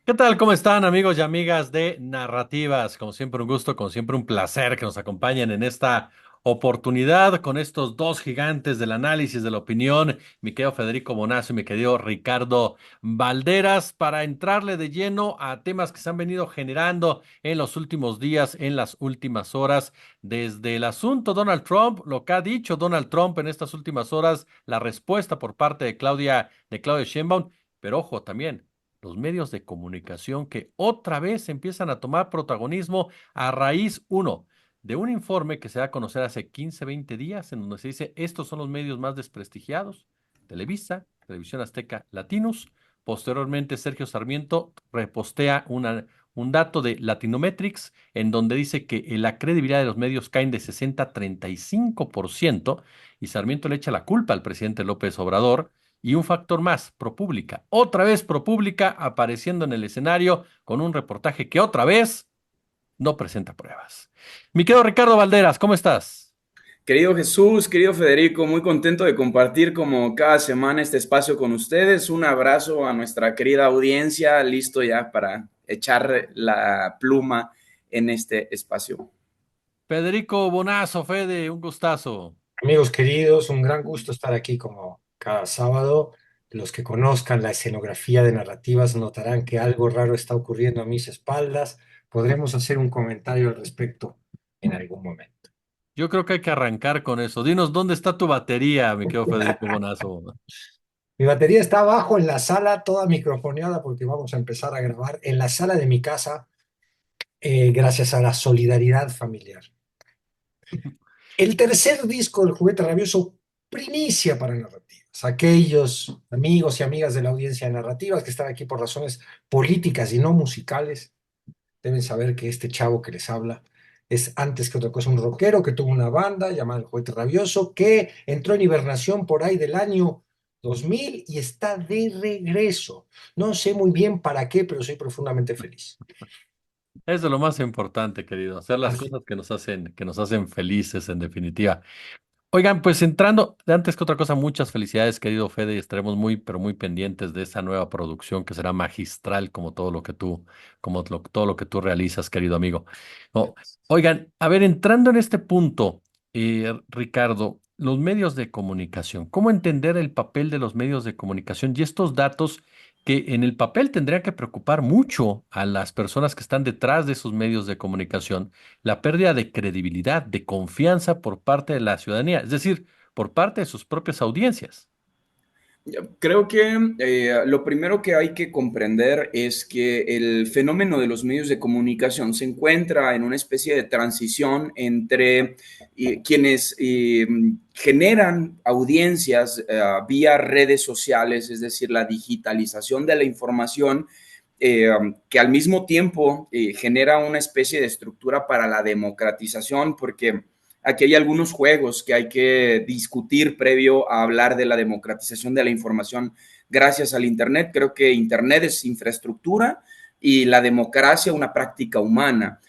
¿Qué tal? ¿Cómo están amigos y amigas de Narrativas? Como siempre un gusto, como siempre un placer que nos acompañen en esta oportunidad con estos dos gigantes del análisis, de la opinión, mi querido Federico Bonazo y mi querido Ricardo Valderas, para entrarle de lleno a temas que se han venido generando en los últimos días, en las últimas horas, desde el asunto Donald Trump, lo que ha dicho Donald Trump en estas últimas horas, la respuesta por parte de Claudia Sheinbaum, pero ojo también los medios de comunicación que otra vez empiezan a tomar protagonismo a raíz, uno, de un informe que se da a conocer hace 15, 20 días, en donde se dice, estos son los medios más desprestigiados, Televisa, Televisión Azteca, Latinos. Posteriormente, Sergio Sarmiento repostea un dato de Latinometrics, en donde dice que la credibilidad de los medios caen de 60 a 35%, y Sarmiento le echa la culpa al presidente López Obrador y un factor más, ProPublica. Otra vez ProPublica apareciendo en el escenario con un reportaje que otra vez no presenta pruebas. Mi querido Ricardo Valderas, ¿cómo estás? Querido Jesús, querido Federico, muy contento de compartir como cada semana este espacio con ustedes. Un abrazo a nuestra querida audiencia, listo ya para echar la pluma en este espacio. Federico Bonazo, Fede, un gustazo. Amigos queridos, un gran gusto estar aquí como cada sábado. Los que conozcan la escenografía de narrativas notarán que algo raro está ocurriendo a mis espaldas. Podremos hacer un comentario al respecto en algún momento. Yo creo que hay que arrancar con eso. Dinos, ¿dónde está tu batería, mi querido Federico Bonazo? Mi batería está abajo en la sala, toda microfoneada, porque vamos a empezar a grabar en la sala de mi casa, gracias a la solidaridad familiar. El tercer disco del Juguete Rabioso, primicia para narrativas. Aquellos amigos y amigas de la audiencia de narrativas que están aquí por razones políticas y no musicales, deben saber que este chavo que les habla es antes que otra cosa un rockero que tuvo una banda llamada El Juguete Rabioso, que entró en hibernación por ahí del año 2000 y está de regreso. No sé muy bien para qué, pero soy profundamente feliz. Es de lo más importante, querido, hacer las Así. cosas que nos hacen felices, en definitiva. Oigan, pues entrando, antes que otra cosa, muchas felicidades, querido Fede, y estaremos muy, pero muy pendientes de esa nueva producción que será magistral como todo lo que tú, todo lo que tú realizas, querido amigo. No, oigan, a ver, entrando en este punto, Ricardo, los medios de comunicación, ¿cómo entender el papel de los medios de comunicación y estos datos que en el papel tendrían que preocupar mucho a las personas que están detrás de esos medios de comunicación? La pérdida de credibilidad, de confianza por parte de la ciudadanía, es decir, por parte de sus propias audiencias. Creo que lo primero que hay que comprender es que el fenómeno de los medios de comunicación se encuentra en una especie de transición entre quienes generan audiencias vía redes sociales, es decir, la digitalización de la información, eh, que al mismo tiempo genera una especie de estructura para la democratización, porque aquí hay algunos juegos que hay que discutir previo a hablar de la democratización de la información gracias al Internet. Creo que Internet es infraestructura y la democracia una práctica humana.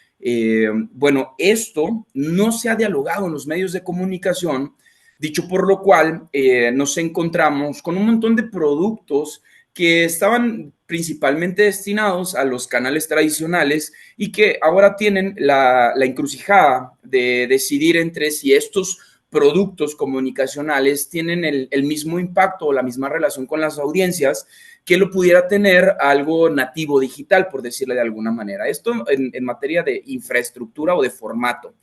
Bueno, esto no se ha dialogado en los medios de comunicación, dicho por lo cual nos encontramos con un montón de productos que estaban principalmente destinados a los canales tradicionales y que ahora tienen la encrucijada de decidir entre si estos productos comunicacionales tienen el mismo impacto o la misma relación con las audiencias que lo pudiera tener algo nativo digital, por decirle de alguna manera. Esto en materia de infraestructura o de formato.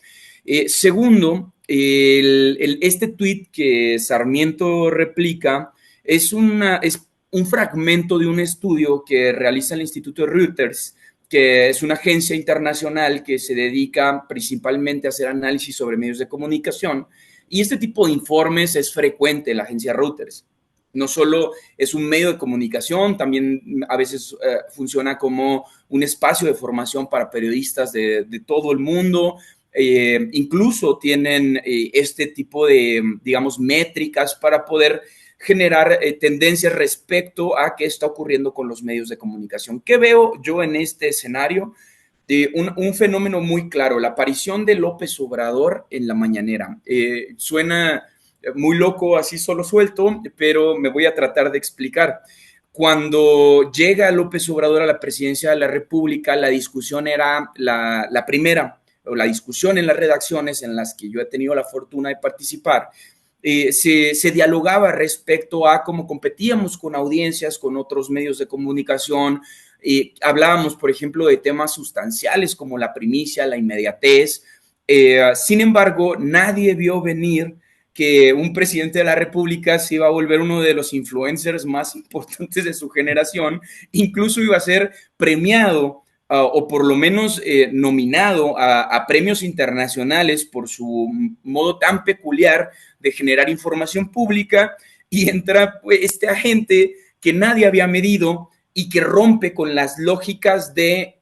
Segundo, este tweet que Sarmiento replica es un fragmento de un estudio que realiza el Instituto de Reuters, que es una agencia internacional que se dedica principalmente a hacer análisis sobre medios de comunicación. Y este tipo de informes es frecuente en la agencia Reuters. No solo es un medio de comunicación, también a veces funciona como un espacio de formación para periodistas de todo el mundo. Incluso tienen este tipo de, digamos, métricas para poder generar tendencias respecto a qué está ocurriendo con los medios de comunicación. ¿Qué veo yo en este escenario? Un fenómeno muy claro, la aparición de López Obrador en la mañanera. Suena muy loco así solo suelto, pero me voy a tratar de explicar. Cuando llega López Obrador a la presidencia de la República, la discusión era la primera, o la discusión en las redacciones en las que yo he tenido la fortuna de participar, se dialogaba respecto a cómo competíamos con audiencias, con otros medios de comunicación. Hablábamos, por ejemplo, de temas sustanciales como la primicia, la inmediatez. Sin embargo, nadie vio venir que un presidente de la República se iba a volver uno de los influencers más importantes de su generación, incluso iba a ser premiado o por lo menos nominado a premios internacionales por su modo tan peculiar de generar información pública, y entra pues, este agente que nadie había medido y que rompe con las lógicas de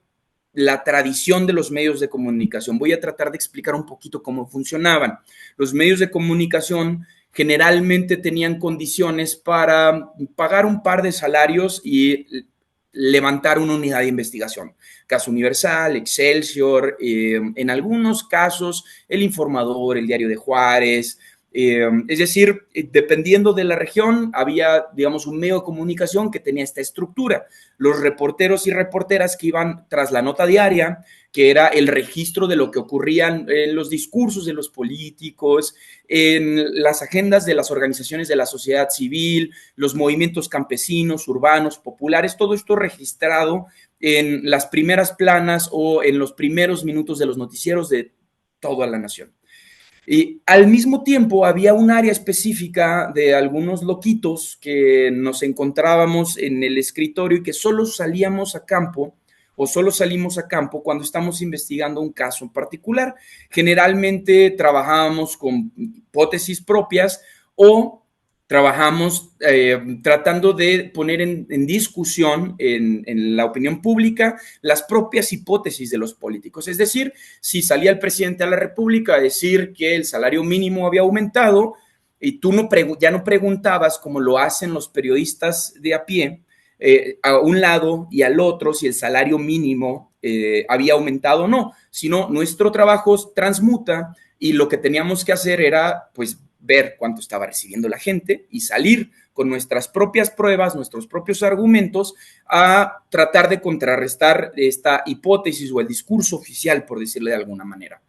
la tradición de los medios de comunicación. Voy a tratar de explicar un poquito cómo funcionaban. Los medios de comunicación generalmente tenían condiciones para pagar un par de salarios y levantar una unidad de investigación. Caso Universal, Excelsior, en algunos casos El Informador, el Diario de Juárez. Es decir, dependiendo de la región, había, digamos, un medio de comunicación que tenía esta estructura. Los reporteros y reporteras que iban tras la nota diaria, que era el registro de lo que ocurría en los discursos de los políticos, en las agendas de las organizaciones de la sociedad civil, los movimientos campesinos, urbanos, populares, todo esto registrado en las primeras planas o en los primeros minutos de los noticieros de toda la nación. Y al mismo tiempo había un área específica de algunos loquitos que nos encontrábamos en el escritorio y que solo salíamos a campo o solo salimos a campo cuando estamos investigando un caso en particular. Generalmente trabajábamos con hipótesis propias o trabajamos tratando de poner en discusión en la opinión pública las propias hipótesis de los políticos. Es decir, si salía el presidente de la República a decir que el salario mínimo había aumentado y tú ya no preguntabas, como lo hacen los periodistas de a pie, a un lado y al otro si el salario mínimo había aumentado o no, sino nuestro trabajo transmuta y lo que teníamos que hacer era pues ver cuánto estaba recibiendo la gente y salir con nuestras propias pruebas, nuestros propios argumentos, a tratar de contrarrestar esta hipótesis o el discurso oficial, por decirle de alguna manera.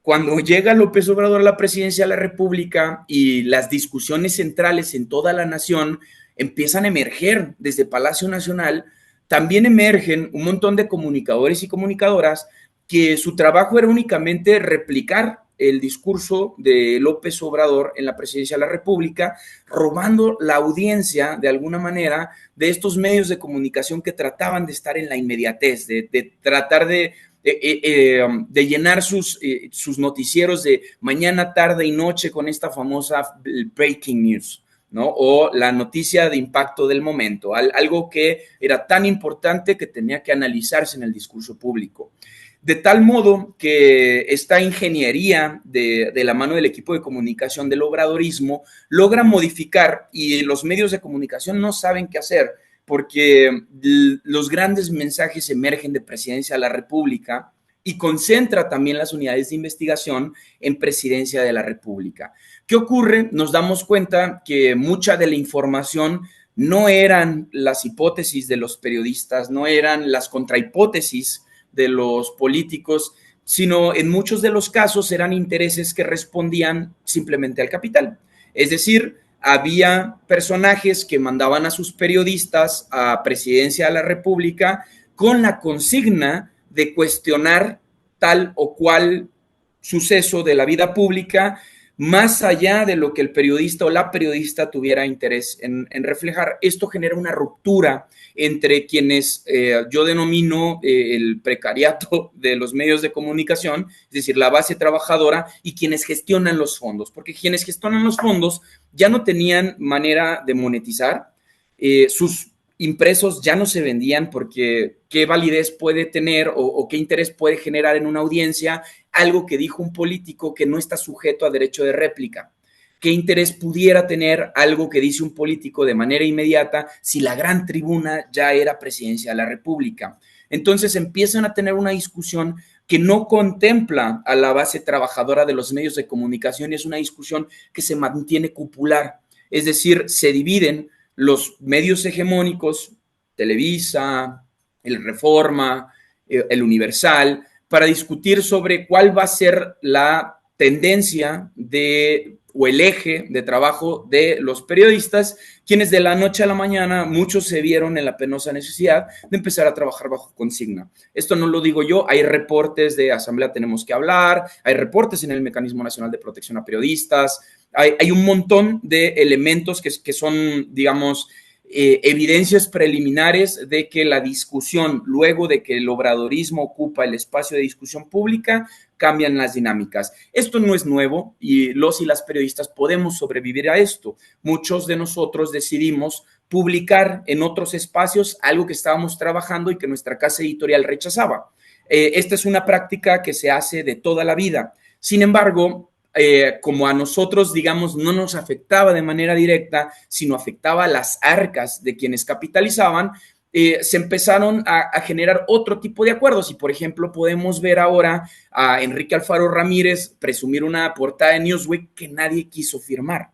Cuando llega López Obrador a la presidencia de la República y las discusiones centrales en toda la nación empiezan a emerger desde Palacio Nacional, también emergen un montón de comunicadores y comunicadoras que su trabajo era únicamente replicar el discurso de López Obrador en la presidencia de la República, robando la audiencia de alguna manera de estos medios de comunicación que trataban de estar en la inmediatez, de tratar de llenar sus noticieros de mañana, tarde y noche con esta famosa breaking news, ¿no? O la noticia de impacto del momento, algo que era tan importante que tenía que analizarse en el discurso público. De tal modo que esta ingeniería de la mano del equipo de comunicación del obradorismo logra modificar, y los medios de comunicación no saben qué hacer, porque los grandes mensajes emergen de Presidencia de la República y concentra también las unidades de investigación en Presidencia de la República. ¿Qué ocurre? Nos damos cuenta que mucha de la información no eran las hipótesis de los periodistas, no eran las contrahipótesis de los políticos, sino en muchos de los casos eran intereses que respondían simplemente al capital. Es decir, había personajes que mandaban a sus periodistas a Presidencia de la República con la consigna de cuestionar tal o cual suceso de la vida pública, más allá de lo que el periodista o la periodista tuviera interés en reflejar. Esto genera una ruptura entre quienes yo denomino el precariato de los medios de comunicación, es decir, la base trabajadora, y quienes gestionan los fondos, porque quienes gestionan los fondos ya no tenían manera de monetizar, sus impresos ya no se vendían porque qué validez puede tener o qué interés puede generar en una audiencia algo que dijo un político que no está sujeto a derecho de réplica. ¿Qué interés pudiera tener algo que dice un político de manera inmediata si la gran tribuna ya era Presidencia de la República? Entonces empiezan a tener una discusión que no contempla a la base trabajadora de los medios de comunicación, y es una discusión que se mantiene cupular, es decir, se dividen los medios hegemónicos, Televisa, el Reforma, el Universal, para discutir sobre cuál va a ser la tendencia o el eje de trabajo de los periodistas, quienes de la noche a la mañana muchos se vieron en la penosa necesidad de empezar a trabajar bajo consigna. Esto no lo digo yo, hay reportes de Asamblea Tenemos que Hablar, hay reportes en el Mecanismo Nacional de Protección a Periodistas, hay un montón de elementos que son, digamos, evidencias preliminares de que la discusión, luego de que el obradorismo ocupa el espacio de discusión pública, cambian las dinámicas. Esto no es nuevo y los y las periodistas podemos sobrevivir a esto. Muchos de nosotros decidimos publicar en otros espacios algo que estábamos trabajando y que nuestra casa editorial rechazaba. Esta es una práctica que se hace de toda la vida. Sin embargo, como a nosotros, digamos, no nos afectaba de manera directa, sino afectaba a las arcas de quienes capitalizaban, se empezaron a generar otro tipo de acuerdos. Y, por ejemplo, podemos ver ahora a Enrique Alfaro Ramírez presumir una portada de Newsweek que nadie quiso firmar.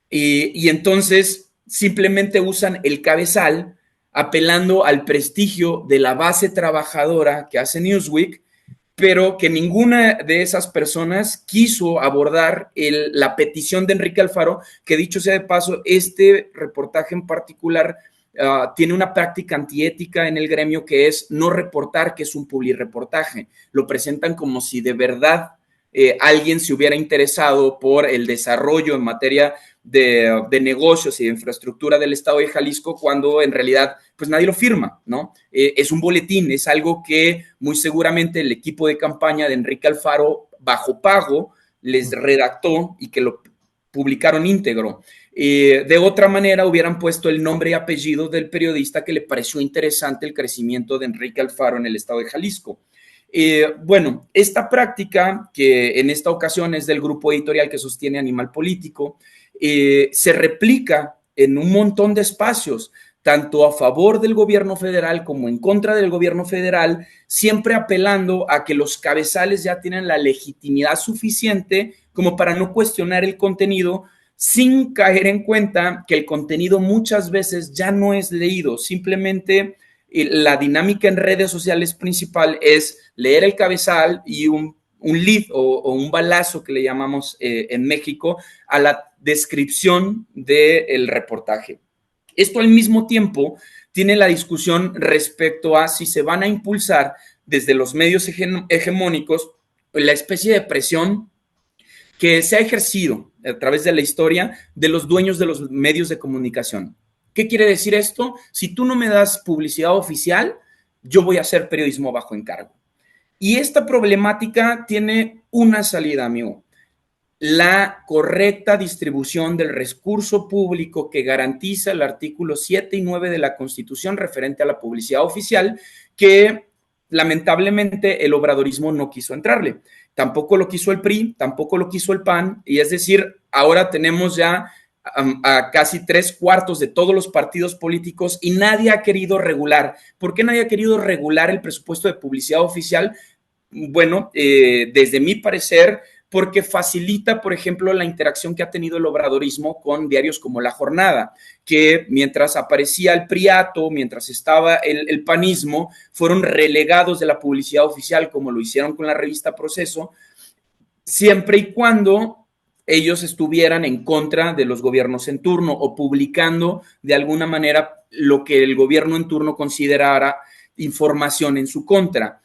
Y entonces simplemente usan el cabezal apelando al prestigio de la base trabajadora que hace Newsweek, pero que ninguna de esas personas quiso abordar la petición de Enrique Alfaro, que dicho sea de paso, este reportaje en particular tiene una práctica antiética en el gremio que es no reportar, que es un publireportaje. Lo presentan como si de verdad alguien se hubiera interesado por el desarrollo en materia de negocios y de infraestructura del estado de Jalisco, cuando en realidad pues nadie lo firma, ¿no? Es un boletín, es algo que muy seguramente el equipo de campaña de Enrique Alfaro, bajo pago, les redactó y que lo publicaron íntegro. De otra manera hubieran puesto el nombre y apellido del periodista que le pareció interesante el crecimiento de Enrique Alfaro en el estado de Jalisco. Bueno, esta práctica, que en esta ocasión es del grupo editorial que sostiene Animal Político, se replica en un montón de espacios, tanto a favor del gobierno federal como en contra del gobierno federal, siempre apelando a que los cabezales ya tienen la legitimidad suficiente como para no cuestionar el contenido, sin caer en cuenta que el contenido muchas veces ya no es leído, simplemente la dinámica en redes sociales principal es leer el cabezal y un lead o un balazo que le llamamos en México a la descripción del reportaje. Esto al mismo tiempo tiene la discusión respecto a si se van a impulsar desde los medios hegemónicos la especie de presión que se ha ejercido a través de la historia de los dueños de los medios de comunicación. ¿Qué quiere decir esto? Si tú no me das publicidad oficial, yo voy a hacer periodismo bajo encargo. Y esta problemática tiene una salida, amigo. La correcta distribución del recurso público que garantiza el artículo 7 y 9 de la Constitución referente a la publicidad oficial, que lamentablemente el obradorismo no quiso entrarle. Tampoco lo quiso el PRI, tampoco lo quiso el PAN, y es decir, ahora tenemos ya a casi 3/4 de todos los partidos políticos y nadie ha querido regular. ¿Por qué nadie ha querido regular el presupuesto de publicidad oficial? Bueno, desde mi parecer, porque facilita, por ejemplo, la interacción que ha tenido el obradorismo con diarios como La Jornada, que mientras aparecía el priato, mientras estaba el panismo, fueron relegados de la publicidad oficial, como lo hicieron con la revista Proceso, siempre y cuando ellos estuvieran en contra de los gobiernos en turno o publicando de alguna manera lo que el gobierno en turno considerara información en su contra.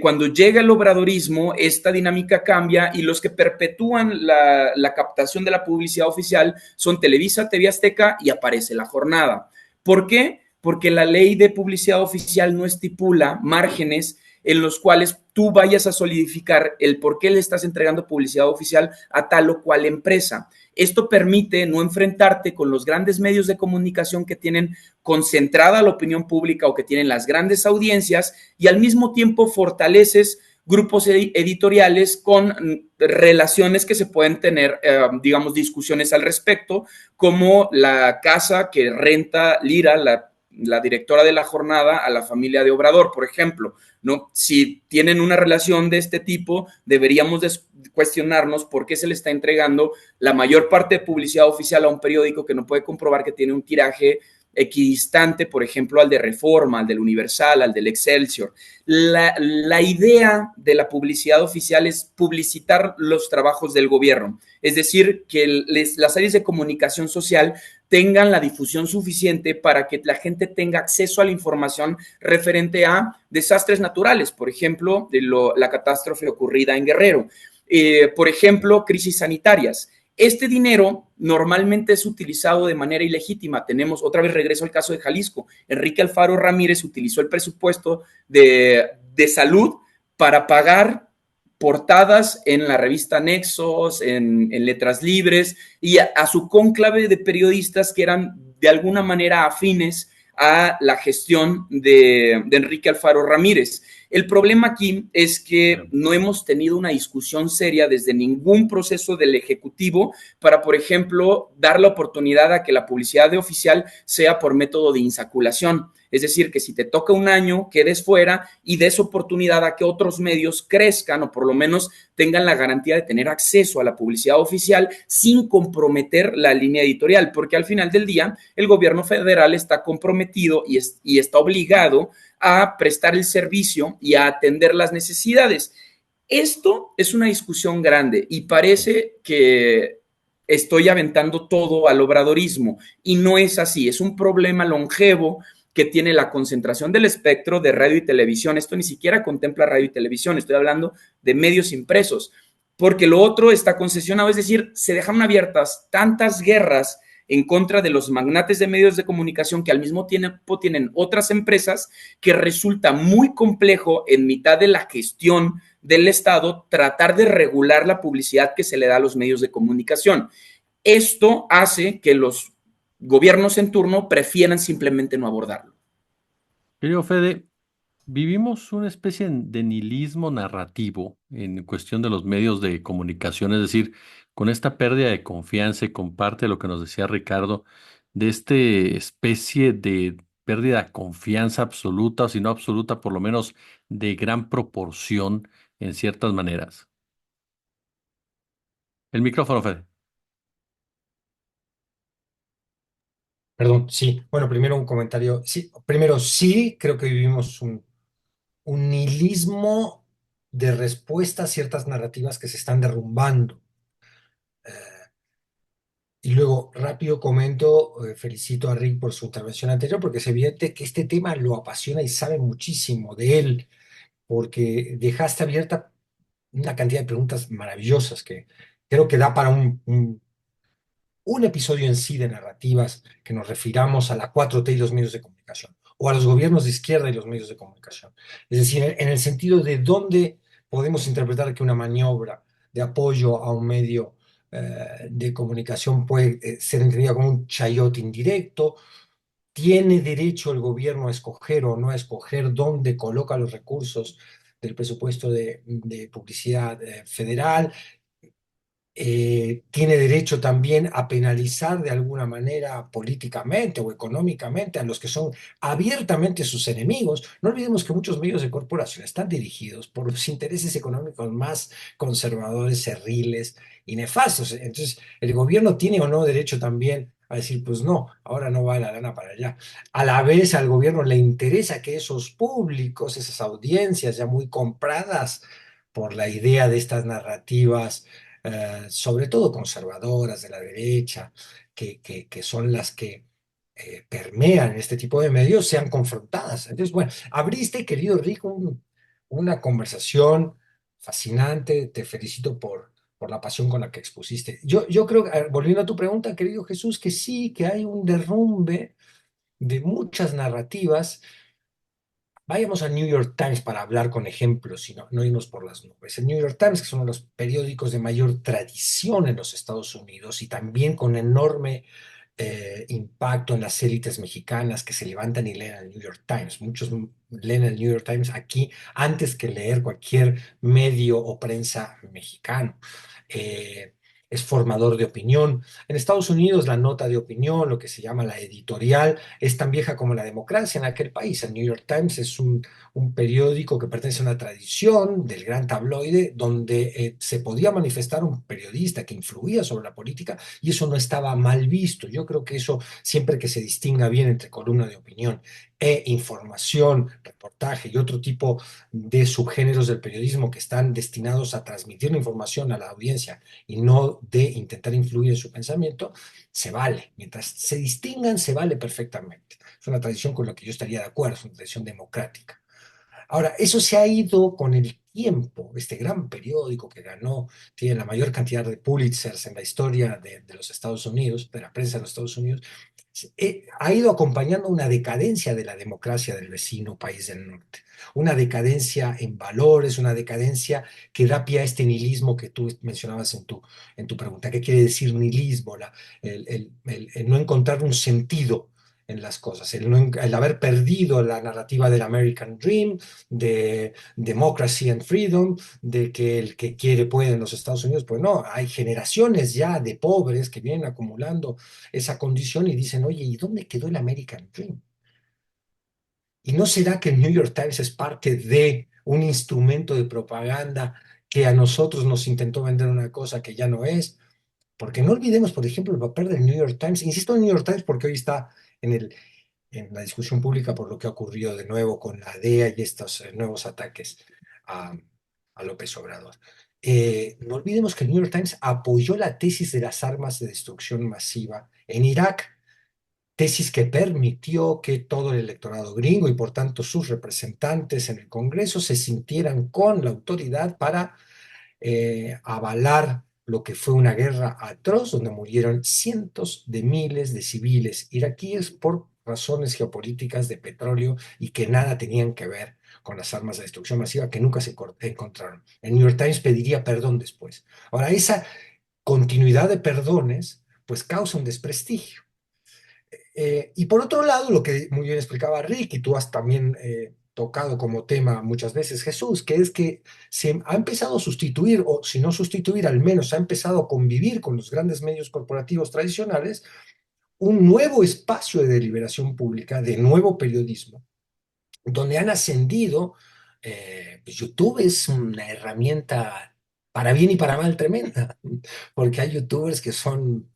Cuando llega el obradorismo, esta dinámica cambia y los que perpetúan la captación de la publicidad oficial son Televisa, TV Azteca y aparece La Jornada. ¿Por qué? Porque la ley de publicidad oficial no estipula márgenes en los cuales tú vayas a solidificar el por qué le estás entregando publicidad oficial a tal o cual empresa. Esto permite no enfrentarte con los grandes medios de comunicación que tienen concentrada la opinión pública o que tienen las grandes audiencias, y al mismo tiempo fortaleces grupos editoriales con relaciones que se pueden tener, digamos, discusiones al respecto, como la casa que renta Lira, la la directora de la jornada a la familia de Obrador, por ejemplo, ¿no? Si tienen una relación de este tipo, deberíamos cuestionarnos por qué se le está entregando la mayor parte de publicidad oficial a un periódico que no puede comprobar que tiene un tiraje equidistante, por ejemplo, al de Reforma, al del Universal, al del Excelsior. La idea de la publicidad oficial es publicitar los trabajos del gobierno, es decir, que las áreas de comunicación social tengan la difusión suficiente para que la gente tenga acceso a la información referente a desastres naturales, por ejemplo, la catástrofe ocurrida en Guerrero, por ejemplo, crisis sanitarias. Este dinero normalmente es utilizado de manera ilegítima. Tenemos, otra vez regreso al caso de Jalisco, Enrique Alfaro Ramírez utilizó el presupuesto de salud para pagar portadas en la revista Nexos, en Letras Libres, y a su cónclave de periodistas que eran de alguna manera afines a la gestión de Enrique Alfaro Ramírez. El problema aquí es que no hemos tenido una discusión seria desde ningún proceso del Ejecutivo para, por ejemplo, dar la oportunidad a que la publicidad de oficial sea por método de insaculación. Es decir, que si te toca un año, quedes fuera y des oportunidad a que otros medios crezcan o por lo menos tengan la garantía de tener acceso a la publicidad oficial sin comprometer la línea editorial, porque al final del día el gobierno federal está comprometido y está obligado a prestar el servicio y a atender las necesidades. Esto es una discusión grande y parece que estoy aventando todo al obradorismo y no es así, es un problema longevo que tiene la concentración del espectro de radio y televisión. Esto ni siquiera contempla radio y televisión, estoy hablando de medios impresos, porque lo otro está concesionado, es decir, se dejaron abiertas tantas guerras en contra de los magnates de medios de comunicación que al mismo tiempo tienen otras empresas, que resulta muy complejo en mitad de la gestión del Estado tratar de regular la publicidad que se le da a los medios de comunicación. Esto hace que los gobiernos en turno prefieran simplemente no abordarlo. Querido Fede, vivimos una especie de nihilismo narrativo en cuestión de los medios de comunicación, es decir, con esta pérdida de confianza y comparte lo que nos decía Ricardo, de esta especie de pérdida de confianza absoluta, o si no absoluta, por lo menos de gran proporción en ciertas maneras. El micrófono, Fede. Perdón, sí. Bueno, primero un comentario. Sí, primero sí, creo que vivimos un nihilismo de respuesta a ciertas narrativas que se están derrumbando. Y luego, rápido comento, felicito a Rick por su intervención anterior, porque es evidente que este tema lo apasiona y sabe muchísimo de él, porque dejaste abierta una cantidad de preguntas maravillosas que creo que da para un episodio en sí de narrativas que nos refiramos a la 4T y los medios de comunicación, o a los gobiernos de izquierda y los medios de comunicación. Es decir, en el sentido de dónde podemos interpretar que una maniobra de apoyo a un medio de comunicación puede ser entendida como un chayote indirecto. ¿Tiene derecho el gobierno a escoger o no a escoger dónde coloca los recursos del presupuesto de publicidad federal? Tiene derecho también a penalizar de alguna manera políticamente o económicamente a los que son abiertamente sus enemigos. No olvidemos que muchos medios de corporación están dirigidos por los intereses económicos más conservadores, cerriles y nefastos. Entonces, ¿el gobierno tiene o no derecho también a decir, pues no, ahora no va la lana para allá? A la vez al gobierno le interesa que esos públicos, esas audiencias ya muy compradas por la idea de estas narrativas, sobre todo conservadoras de la derecha, que son las que permean este tipo de medios, sean confrontadas. Entonces, bueno, abriste, querido Rick, una conversación fascinante. Te felicito por la pasión con la que expusiste. Yo creo, volviendo a tu pregunta, querido Jesús, que sí, que hay un derrumbe de muchas narrativas. Vayamos al New York Times para hablar con ejemplos y no irnos por las nubes. El New York Times, que es uno de los periódicos de mayor tradición en los Estados Unidos y también con enorme impacto en las élites mexicanas que se levantan y leen el New York Times. Muchos leen el New York Times aquí antes que leer cualquier medio o prensa mexicano. Eh, es formador de opinión. En Estados Unidos la nota de opinión, lo que se llama la editorial, es tan vieja como la democracia en aquel país. El New York Times es un periódico que pertenece a una tradición del gran tabloide donde se podía manifestar un periodista que influía sobre la política y eso no estaba mal visto. Yo creo que eso, siempre que se distinga bien entre columna de opinión e información, reportaje y otro tipo de subgéneros del periodismo que están destinados a transmitir la información a la audiencia y no de intentar influir en su pensamiento, se vale. Mientras se distingan, se vale perfectamente. Es una tradición con la que yo estaría de acuerdo, es una tradición democrática. Ahora, eso se ha ido con el tiempo. Este gran periódico que ganó, tiene la mayor cantidad de Pulitzers en la historia de los Estados Unidos, de la prensa de los Estados Unidos, ha ido acompañando una decadencia de la democracia del vecino país del norte, una decadencia en valores, una decadencia que da pie a este nihilismo que tú mencionabas en tu pregunta. ¿Qué quiere decir nihilismo? El no encontrar un sentido en las cosas, el haber perdido la narrativa del American Dream, de democracy and freedom, de que el que quiere puede en los Estados Unidos. Pues no, hay generaciones ya de pobres que vienen acumulando esa condición y dicen, oye, ¿y dónde quedó el American Dream? ¿Y no será que el New York Times es parte de un instrumento de propaganda que a nosotros nos intentó vender una cosa que ya no es? Porque no olvidemos, por ejemplo, el papel del New York Times. Insisto en el New York Times porque hoy está en la discusión pública por lo que ha ocurrido de nuevo con la DEA y estos nuevos ataques a, a López Obrador. No olvidemos que el New York Times apoyó la tesis de las armas de destrucción masiva en Irak, tesis que permitió que todo el electorado gringo y por tanto sus representantes en el Congreso se sintieran con la autoridad para avalar lo que fue una guerra atroz donde murieron cientos de miles de civiles iraquíes por razones geopolíticas de petróleo y que nada tenían que ver con las armas de destrucción masiva que nunca se encontraron. El New York Times pediría perdón después. Ahora, esa continuidad de perdones pues causa un desprestigio. Y por otro lado, lo que muy bien explicaba Rick, y tú has también tocado como tema muchas veces, Jesús, que es que se ha empezado a sustituir, o si no sustituir, al menos ha empezado a convivir con los grandes medios corporativos tradicionales, un nuevo espacio de deliberación pública, de nuevo periodismo, donde han ascendido, pues YouTube es una herramienta para bien y para mal tremenda, porque hay youtubers que son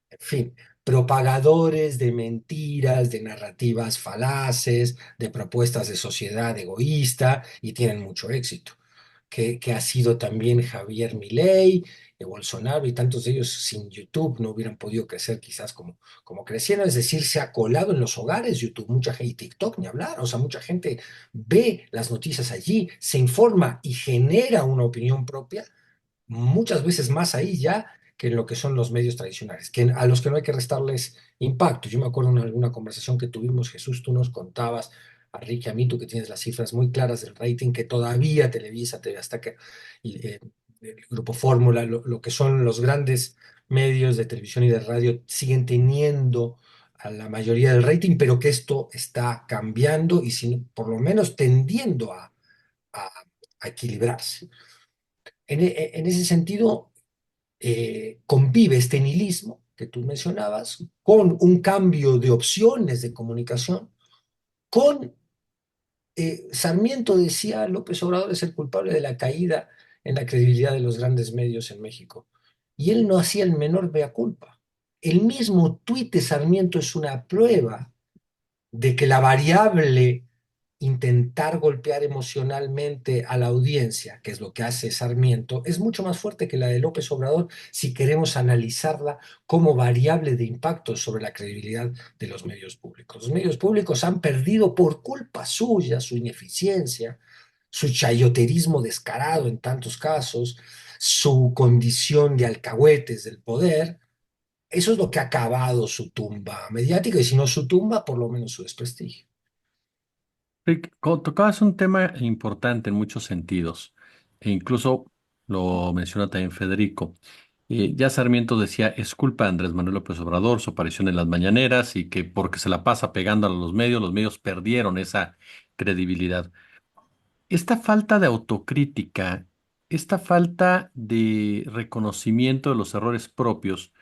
en fin, propagadores de mentiras, de narrativas falaces, de propuestas de sociedad egoísta y tienen mucho éxito. Que ha sido también Javier Milei, Bolsonaro y tantos de ellos sin YouTube no hubieran podido crecer quizás como crecieron, es decir, se ha colado en los hogares YouTube, mucha gente, y TikTok ni hablar, o sea, mucha gente ve las noticias allí, se informa y genera una opinión propia muchas veces más ahí ya que en lo que son los medios tradicionales, a los que no hay que restarles impacto. Yo me acuerdo en alguna conversación que tuvimos, Jesús, tú nos contabas, a Ricky, a mí, tú que tienes las cifras muy claras del rating, que todavía Televisa, TV Azteca y el Grupo Fórmula, lo que son los grandes medios de televisión y de radio, siguen teniendo a la mayoría del rating, pero que esto está cambiando y por lo menos tendiendo a, a equilibrarse. En ese sentido, convive este nihilismo que tú mencionabas con un cambio de opciones de comunicación, con Sarmiento decía, López Obrador es el culpable de la caída en la credibilidad de los grandes medios en México. Y él no hacía el menor mea culpa. El mismo tuit de Sarmiento es una prueba de que la variable intentar golpear emocionalmente a la audiencia, que es lo que hace Sarmiento, es mucho más fuerte que la de López Obrador si queremos analizarla como variable de impacto sobre la credibilidad de los medios públicos. Los medios públicos han perdido por culpa suya su ineficiencia, su chayoterismo descarado en tantos casos, su condición de alcahuetes del poder. Eso es lo que ha acabado su tumba mediática y si no su tumba, por lo menos su desprestigio. Rick, tocabas un tema importante en muchos sentidos, e incluso lo menciona también Federico. Ya Sarmiento decía, es culpa de Andrés Manuel López Obrador, su aparición en las mañaneras y que porque se la pasa pegando a los medios perdieron esa credibilidad. Esta falta de autocrítica esta falta de reconocimiento de los errores propios.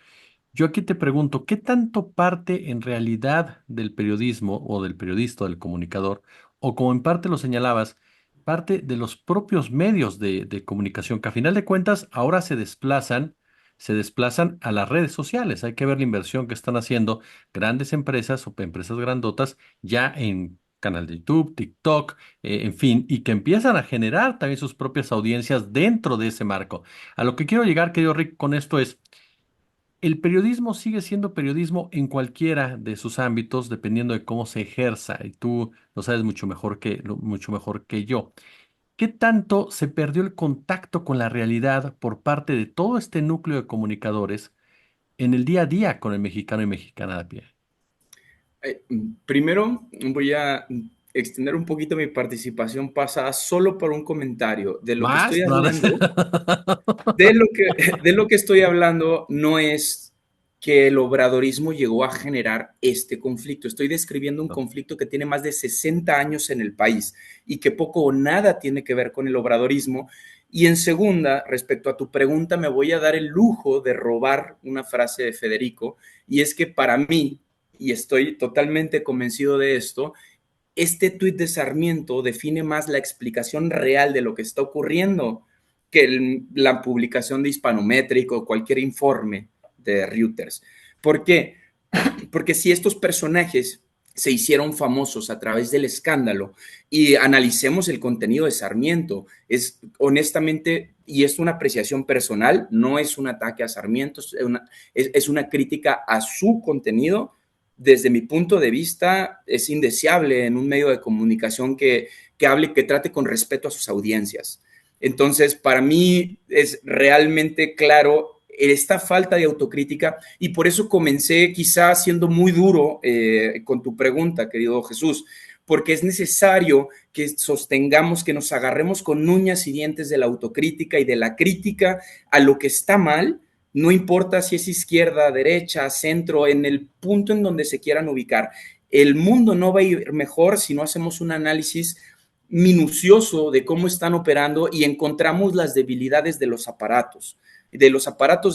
Yo aquí te pregunto, ¿qué tanto parte en realidad del periodismo o del periodista o del comunicador, o como en parte lo señalabas, parte de los propios medios de comunicación, que a final de cuentas ahora se desplazan a las redes sociales? Hay que ver la inversión que están haciendo grandes empresas o empresas grandotas ya en canal de YouTube, TikTok, en fin, y que empiezan a generar también sus propias audiencias dentro de ese marco. A lo que quiero llegar, querido Rick, con esto es... El periodismo sigue siendo periodismo en cualquiera de sus ámbitos, dependiendo de cómo se ejerza, y tú lo sabes mucho mejor que yo. ¿Qué tanto se perdió el contacto con la realidad por parte de todo este núcleo de comunicadores en el día a día con el mexicano y mexicana de a pie? Primero voy a extender un poquito mi participación pasada solo por un comentario. De lo que estoy ¿Más? No, no sé. hablando, de lo que estoy hablando no es que el obradorismo llegó a generar este conflicto. Estoy describiendo un No. conflicto que tiene más de 60 años en el país y que poco o nada tiene que ver con el obradorismo. Y en segunda, respecto a tu pregunta, me voy a dar el lujo de robar una frase de Federico, y es que para mí, y estoy totalmente convencido de esto, este tuit de Sarmiento define más la explicación real de lo que está ocurriendo que la publicación de Hispanométrico o cualquier informe de Reuters. ¿Por qué? Porque si estos personajes se hicieron famosos a través del escándalo y analicemos el contenido de Sarmiento, es honestamente, y es una apreciación personal, no es un ataque a Sarmiento, es una crítica a su contenido. Desde mi punto de vista, es indeseable en un medio de comunicación que hable, que trate con respeto a sus audiencias. Entonces, para mí es realmente claro esta falta de autocrítica, y por eso comencé quizá siendo muy duro con tu pregunta, querido Jesús, porque es necesario que sostengamos, que nos agarremos con uñas y dientes de la autocrítica y de la crítica a lo que está mal, no importa si es izquierda, derecha, centro, en el punto en donde se quieran ubicar. El mundo no va a ir mejor si no hacemos un análisis minucioso de cómo están operando y encontramos las debilidades de los aparatos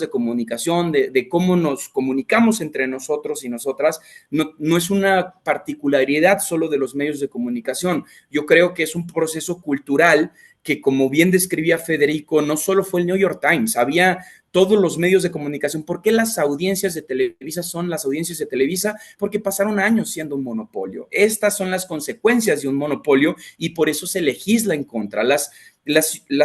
de comunicación, de cómo nos comunicamos entre nosotros y nosotras. No, no es una particularidad solo de los medios de comunicación. Yo creo que es un proceso cultural que, como bien describía Federico, no solo fue el New York Times, había todos los medios de comunicación. ¿Por qué las audiencias de Televisa son las audiencias de Televisa? Porque pasaron años siendo un monopolio. Estas son las consecuencias de un monopolio y por eso se legisla en contra. Las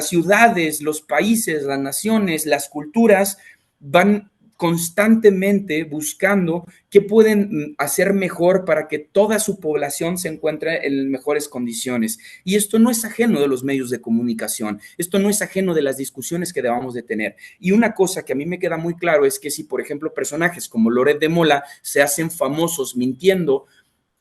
ciudades, los países, las naciones, las culturas van constantemente buscando qué pueden hacer mejor para que toda su población se encuentre en mejores condiciones. Y esto no es ajeno de los medios de comunicación, esto no es ajeno de las discusiones que debamos de tener. Y una cosa que a mí me queda muy claro es que si, por ejemplo, personajes como Loret de Mola se hacen famosos mintiendo,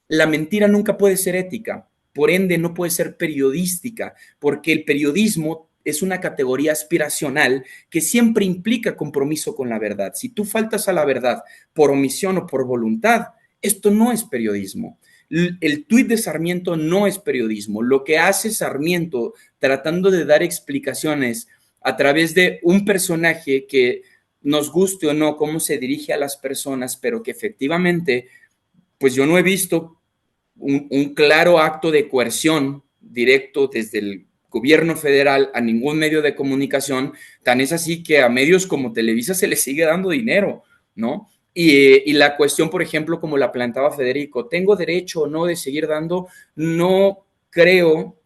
la mentira nunca puede ser ética, por ende no puede ser periodística, porque el periodismo es una categoría aspiracional que siempre implica compromiso con la verdad. Si tú faltas a la verdad por omisión o por voluntad, esto no es periodismo. El tuit de Sarmiento no es periodismo. Lo que hace Sarmiento tratando de dar explicaciones a través de un personaje que nos guste o no cómo se dirige a las personas, pero que efectivamente, pues yo no he visto claro acto de coerción directo desde el gobierno federal a ningún medio de comunicación. Tan es así que a medios como Televisa se les sigue dando dinero, ¿no? Y la cuestión, por ejemplo, como la planteaba Federico, ¿tengo derecho o no de seguir dando? No creo,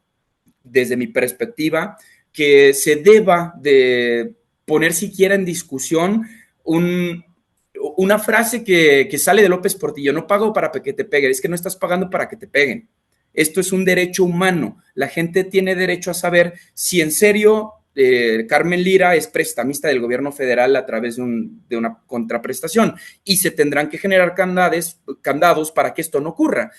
desde mi perspectiva, que se deba de poner siquiera en discusión una frase que sale de López Portillo: no pago para que te peguen, es que no estás pagando para que te peguen. Esto es un derecho humano. La gente tiene derecho a saber si en serio Carmen Lira es prestamista del gobierno federal a través de una contraprestación, y se tendrán que generar candados para que esto no ocurra.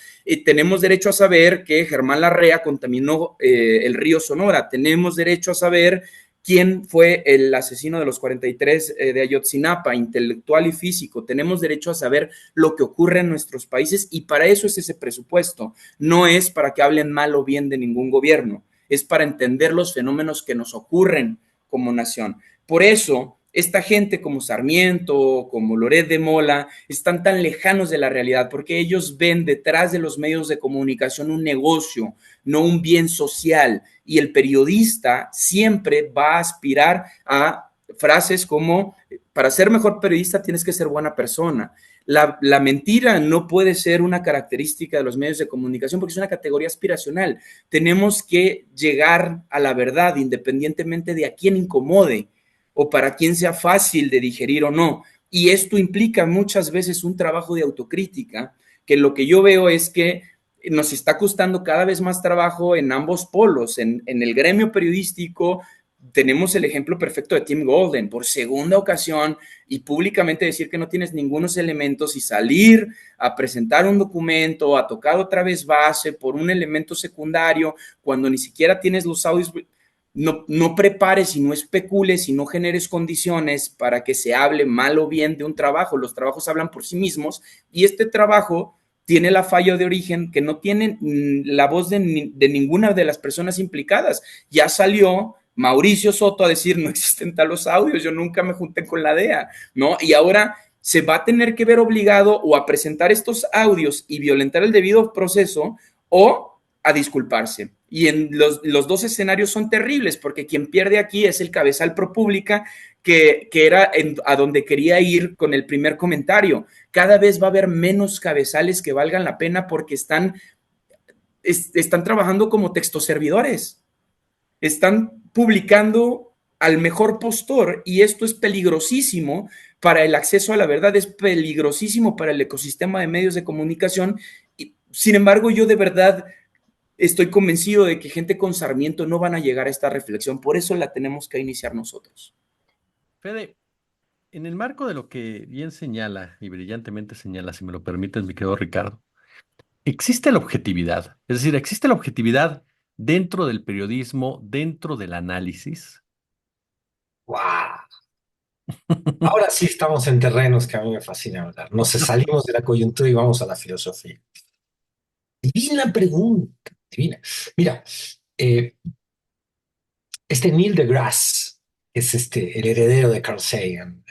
Tenemos derecho a saber que Germán Larrea contaminó el río Sonora. Tenemos derecho a saber quién fue el asesino de los 43 de Ayotzinapa, intelectual y físico. Tenemos derecho a saber lo que ocurre en nuestros países, y para eso es ese presupuesto. No es para que hablen mal o bien de ningún gobierno, es para entender los fenómenos que nos ocurren como nación. Por eso, esta gente como Sarmiento, como Loret de Mola, están tan lejanos de la realidad, porque ellos ven detrás de los medios de comunicación un negocio, no un bien social. Y el periodista siempre va a aspirar a frases como, para ser mejor periodista tienes que ser buena persona. La mentira no puede ser una característica de los medios de comunicación porque es una categoría aspiracional. Tenemos que llegar a la verdad independientemente de a quién incomode o para quién sea fácil de digerir o no. Y esto implica muchas veces un trabajo de autocrítica, que lo que yo veo es que nos está costando cada vez más trabajo en ambos polos, en el gremio periodístico. Tenemos el ejemplo perfecto de Tim Golden, por segunda ocasión, y públicamente decir que no tienes ningunos elementos y salir a presentar un documento, a tocar otra vez base por un elemento secundario, cuando ni siquiera tienes los audios. No prepares y no especules y no generes condiciones para que se hable mal o bien de un trabajo. Los trabajos hablan por sí mismos y este trabajo tiene la falla de origen que no tiene la voz de ninguna de las personas implicadas. Ya salió Mauricio Soto a decir no existen talos audios, yo nunca me junté con la DEA, ¿no? Y ahora se va a tener que ver obligado o a presentar estos audios y violentar el debido proceso o a disculparse. Y en los dos escenarios son terribles, porque quien pierde aquí es el cabezal ProPublica, que era a donde quería ir con el primer comentario. Cada vez va a haber menos cabezales que valgan la pena porque están trabajando como textoservidores, están publicando al mejor postor y esto es peligrosísimo para el acceso a la verdad, es peligrosísimo para el ecosistema de medios de comunicación. Y, sin embargo, yo de verdad estoy convencido de que gente con Sarmiento no van a llegar a esta reflexión, por eso la tenemos que iniciar nosotros. Fede, en el marco de lo que bien señala y brillantemente señala, si me lo permites, mi querido Ricardo, existe la objetividad, es decir, existe la objetividad dentro del periodismo, dentro del análisis. ¡Wow! Ahora sí estamos en terrenos que a mí me fascina hablar. Nos salimos de la coyuntura y vamos a la filosofía. Divina pregunta, divina. Mira, eh, este Neil deGrasse es el heredero de Carl Sagan,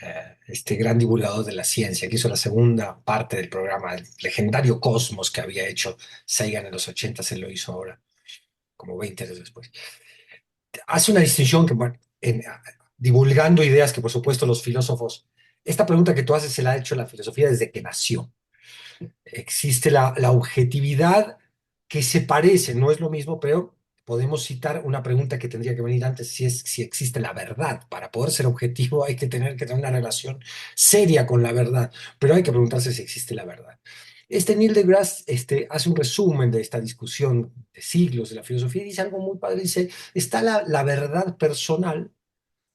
este gran divulgador de la ciencia, que hizo la segunda parte del programa, el legendario Cosmos que había hecho Sagan en los 80, se lo hizo ahora, como 20 años después. Hace una distinción que, bueno, divulgando ideas que por supuesto los filósofos, esta pregunta que tú haces se la ha hecho la filosofía desde que nació. Existe la objetividad que se parece, no es lo mismo, pero podemos citar una pregunta que tendría que venir antes, si existe la verdad. Para poder ser objetivo hay que tener una relación seria con la verdad, pero hay que preguntarse si existe la verdad. Neil deGrasse hace un resumen de esta discusión de siglos de la filosofía y dice algo muy padre, dice, está la verdad personal,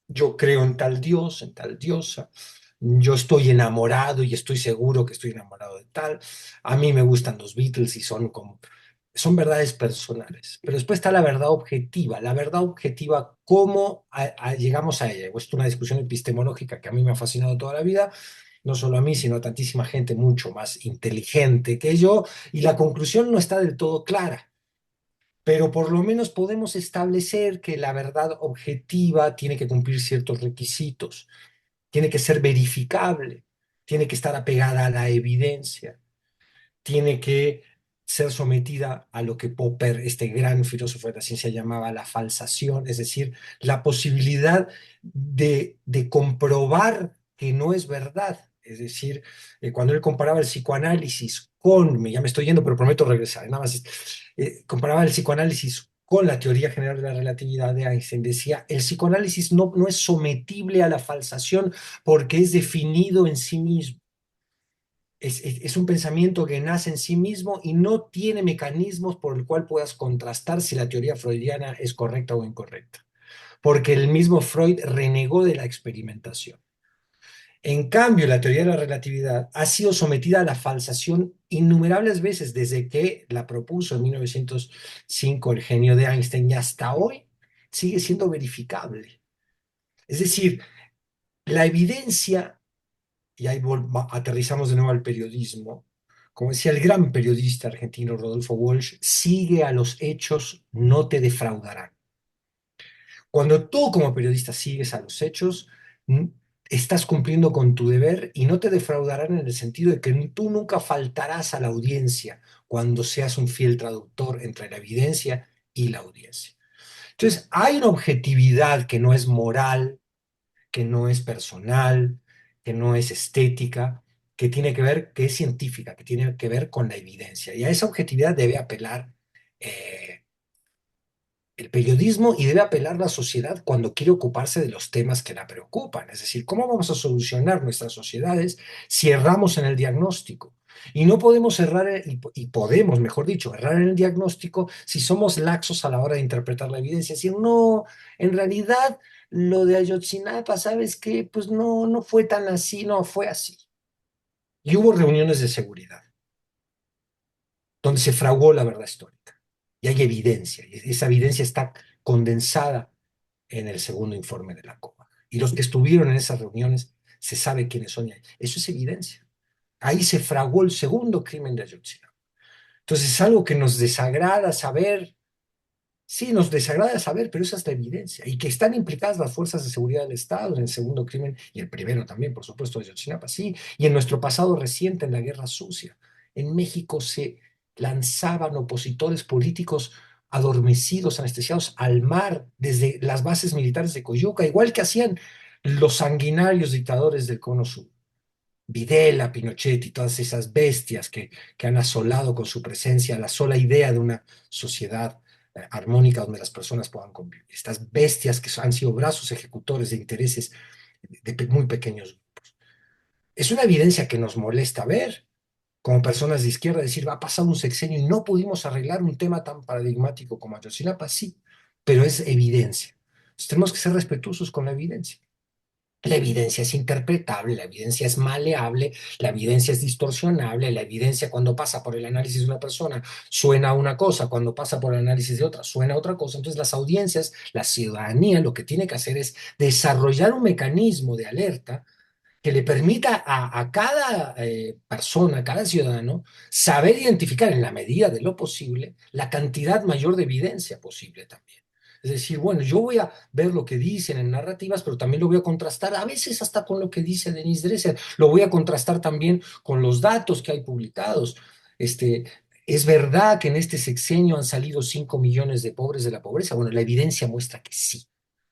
yo creo en tal dios, en tal diosa, yo estoy enamorado y estoy seguro que estoy enamorado de tal, a mí me gustan los Beatles y son verdades personales, pero después está la verdad objetiva, ¿cómo llegamos a ella? Pues es una discusión epistemológica que a mí me ha fascinado toda la vida, no solo a mí, sino a tantísima gente mucho más inteligente que yo, y la conclusión no está del todo clara, pero por lo menos podemos establecer que la verdad objetiva tiene que cumplir ciertos requisitos, tiene que ser verificable, tiene que estar apegada a la evidencia, tiene que ser sometida a lo que Popper, este gran filósofo de la ciencia, llamaba la falsación, es decir, la posibilidad de comprobar que no es verdad. Es decir, cuando él comparaba el psicoanálisis ya me estoy yendo, pero prometo regresar, nada más, comparaba el psicoanálisis con la teoría general de la relatividad de Einstein, decía, el psicoanálisis no es sometible a la falsación porque es definido en sí mismo. Es un pensamiento que nace en sí mismo y no tiene mecanismos por el cual puedas contrastar si la teoría freudiana es correcta o incorrecta, porque el mismo Freud renegó de la experimentación. En cambio, la teoría de la relatividad ha sido sometida a la falsación innumerables veces desde que la propuso en 1905 el genio de Einstein y hasta hoy sigue siendo verificable. Es decir, la evidencia, y ahí aterrizamos de nuevo al periodismo, como decía el gran periodista argentino Rodolfo Walsh, sigue a los hechos, no te defraudarán. Cuando tú como periodista sigues a los hechos, mm, estás cumpliendo con tu deber y no te defraudarán en el sentido de que tú nunca faltarás a la audiencia cuando seas un fiel traductor entre la evidencia y la audiencia. Entonces, hay una objetividad que no es moral, que no es personal, que no es estética, que tiene que ver, que es científica, que tiene que ver con la evidencia. Y a esa objetividad debe apelar eh, el periodismo y debe apelar la sociedad cuando quiere ocuparse de los temas que la preocupan. Es decir, ¿cómo vamos a solucionar nuestras sociedades si erramos en el diagnóstico? Y no podemos errar, y podemos, mejor dicho, errar en el diagnóstico si somos laxos a la hora de interpretar la evidencia. Es decir, no, en realidad lo de Ayotzinapa, ¿sabes qué? Pues no, no fue tan así, no fue así. Y hubo reuniones de seguridad donde se fraguó la verdad histórica. Y hay evidencia, y esa evidencia está condensada en el segundo informe de la COA. Y los que estuvieron en esas reuniones se sabe quiénes son. Eso es evidencia. Ahí se fraguó el segundo crimen de Ayotzinapa. Entonces es algo que nos desagrada saber. Sí, nos desagrada saber, pero esa es la evidencia. Y que están implicadas las fuerzas de seguridad del Estado en el segundo crimen y el primero también, por supuesto, de Ayotzinapa, sí. Y en nuestro pasado reciente, en la Guerra Sucia, en México se lanzaban opositores políticos adormecidos, anestesiados al mar desde las bases militares de Coyuca, igual que hacían los sanguinarios dictadores del Cono Sur. Videla, Pinochet y todas esas bestias que han asolado con su presencia la sola idea de una sociedad armónica donde las personas puedan convivir. Estas bestias que han sido brazos ejecutores de intereses de muy pequeños. Es una evidencia que nos molesta ver como personas de izquierda, decir, va a pasar un sexenio y no pudimos arreglar un tema tan paradigmático como Ayotzinapa, sí, pero es evidencia. Entonces, tenemos que ser respetuosos con la evidencia. La evidencia es interpretable, la evidencia es maleable, la evidencia es distorsionable, la evidencia cuando pasa por el análisis de una persona suena una cosa, cuando pasa por el análisis de otra suena otra cosa. Entonces las audiencias, la ciudadanía lo que tiene que hacer es desarrollar un mecanismo de alerta que le permita a cada persona, a cada ciudadano, saber identificar en la medida de lo posible la cantidad mayor de evidencia posible también. Es decir, bueno, yo voy a ver lo que dicen en narrativas, pero también lo voy a contrastar, a veces hasta con lo que dice Denise Dresser, lo voy a contrastar también con los datos que hay publicados. Este, es verdad que en este sexenio han salido 5 millones de pobres de la pobreza. Bueno, la evidencia muestra que sí,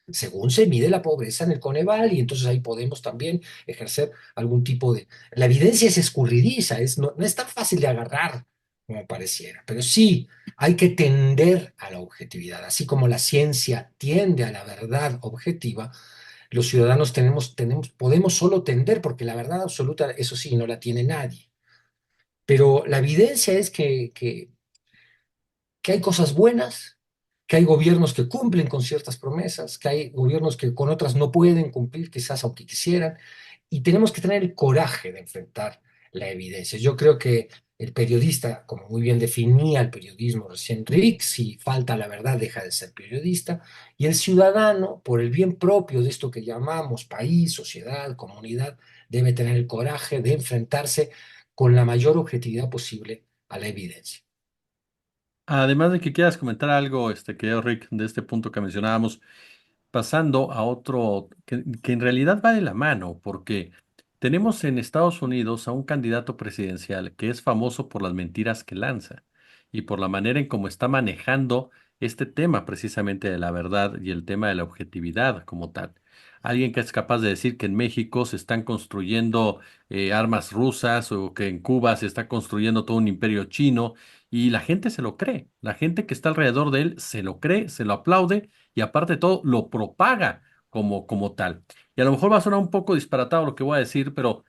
según se mide la pobreza en el Coneval, y entonces ahí podemos también ejercer algún tipo de... La evidencia es escurridiza, no, no es tan fácil de agarrar como pareciera, pero sí hay que tender a la objetividad, así como la ciencia tiende a la verdad objetiva. Los ciudadanos podemos solo tender, porque la verdad absoluta, eso sí, no la tiene nadie. Pero la evidencia es que hay cosas buenas, que hay gobiernos que cumplen con ciertas promesas, que hay gobiernos que con otras no pueden cumplir, quizás aunque quisieran, y tenemos que tener el coraje de enfrentar la evidencia. Yo creo que el periodista, como muy bien definía el periodismo recién Rick, si falta la verdad deja de ser periodista, y el ciudadano, por el bien propio de esto que llamamos país, sociedad, comunidad, debe tener el coraje de enfrentarse con la mayor objetividad posible a la evidencia. Además de que quieras comentar algo, querido Rick, de este punto que mencionábamos, pasando a otro que en realidad va de la mano, porque tenemos en Estados Unidos a un candidato presidencial que es famoso por las mentiras que lanza y por la manera en cómo está manejando este tema precisamente de la verdad y el tema de la objetividad como tal. Alguien que es capaz de decir que en México se están construyendo armas rusas o que en Cuba se está construyendo todo un imperio chino y la gente se lo cree. La gente que está alrededor de él se lo cree, se lo aplaude y aparte de todo lo propaga como tal. Y a lo mejor va a sonar un poco disparatado lo que voy a decir, pero